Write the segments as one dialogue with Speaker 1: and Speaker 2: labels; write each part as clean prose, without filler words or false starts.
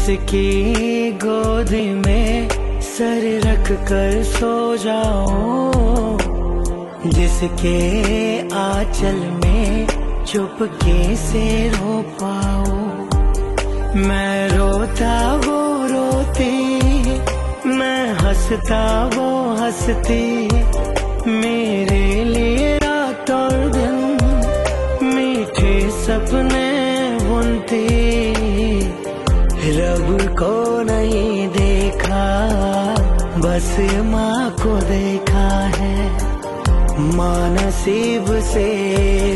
Speaker 1: जिसकी गोदी में सर रख कर सो जाओ, जिसके आंचल में चुपके से रो पाओ। मैं रोता वो रोती, मैं हंसता वो हंसती, मेरे लिए रात और दिन मीठे सपने बुनती। रब को नहीं देखा, बस माँ को देखा है। माँ नसीब से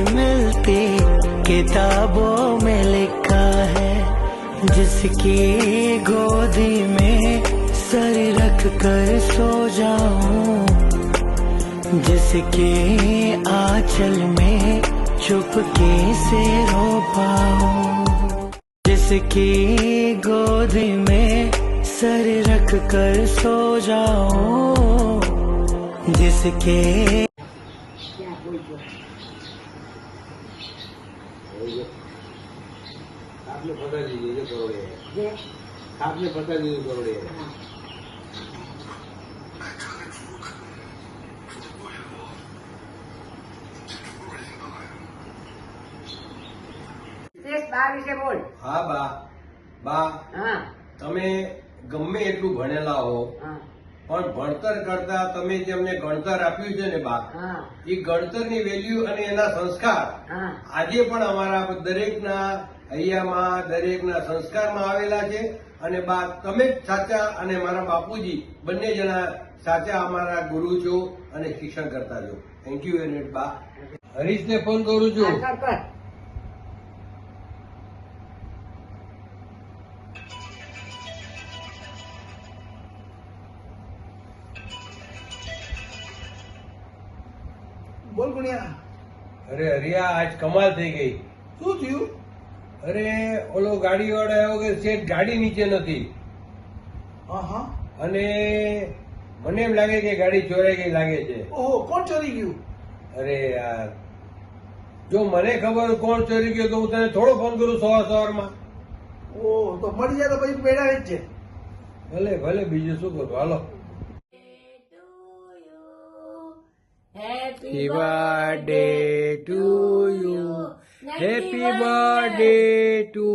Speaker 1: मिलती किताबों में लिखा है। जिसकी गोदी में सर रख कर सो जाऊं, जिसके आंचल में चुपके से रो पाऊं। जिसकी गोदी में सर रख कर सो जाऊं, जिसके
Speaker 2: आपने पता दीजिए करोड़े, आपने पता दीजिए करोड़े।
Speaker 3: બોલ.
Speaker 2: હા બા, બા
Speaker 3: હા
Speaker 2: તમે ગમે એટલું ભણેલા હો,
Speaker 3: હા
Speaker 2: પણ ભણતર કરતા તમે જેમને ગણતર આપ્યું છે ને બા,
Speaker 3: હા
Speaker 2: એ ગણતરની વેલ્યુ અને એના સંસ્કાર
Speaker 3: હા
Speaker 2: આજે પણ અમારા દરેકના હૈયામાં, દરેકના સંસ્કારમાં આવેલા છે. અને બા તમે જ સાચા અને મારા બાપુજી બંને જણા સાચા અમારા ગુરુ છો અને શિક્ષણ કરતા છો. થેન્ક યુ વેરી મચ બા. હરીશને ફોન કરું છું.
Speaker 3: કર કર.
Speaker 4: બોલ ગુણિયા,
Speaker 2: અરે હરિયા, આજ કમાલ થઈ ગઈ.
Speaker 4: શું થયું?
Speaker 2: અરે ઓલો ગાડી વાળો આવ્યો કે શેઠ ગાડી નીચે નથી,
Speaker 4: હા હા.
Speaker 2: અને મને એમ લાગે કે ગાડી ચોરાઈ ગઈ લાગે છે.
Speaker 4: ઓહો, કોણ ચોરી ગયું?
Speaker 2: અરે યાર, જો મને ખબર હોય કોણ ચોરી ગયો તો હું તને થોડો ફોન કરું સવારમાં.
Speaker 4: ઓહ, તો મળી જાય તો પછી પેડા જ છે.
Speaker 2: ભલે ભલે, બીજું શું કરું, હાલો.
Speaker 3: Happy
Speaker 2: birthday to you. Happy birthday to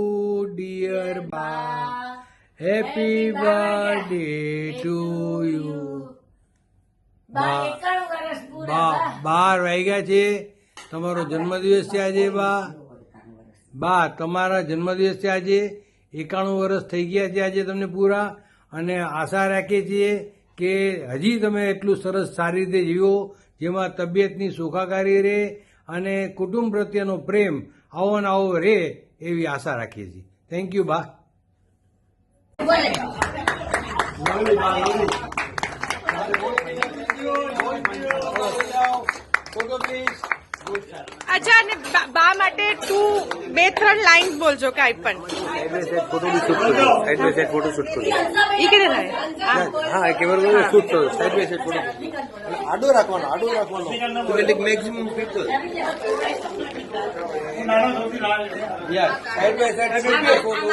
Speaker 2: dear Ba. Happy birthday to you.
Speaker 3: બા 91 વર્ષ પૂરા.
Speaker 2: બા 12 વાગ્યા છે. તમારો જન્મદિવસ છે આજે બા. બા તમારા જન્મદિવસ છે આજે. 91 વર્ષ થઈ ગયા છે આજે તમને પૂરા. અને આશા રાખીએ છીએ કે હજી તમે એટલું સરસ સારી રીતે જીવો, જેમાં તબિયતની સુખાકારી રહે અને કુટુંબ પ્રત્યેનો પ્રેમ આવો ને આવો રહે, એવી આશા રાખીએ છીએ. થેન્ક યુ બા.
Speaker 5: અચ્છા, અને બા માટે 2-3 લાઈન બોલજો કાંઈ પણ.
Speaker 6: Side by side photo shoot કરો.
Speaker 5: ઈ કેને થાય?
Speaker 6: હા, કેમેરા શૂટ કરો. સાઈડ બાય સાઈડ ફોટો આડો રાખવાનો. Maximum people side by side photo.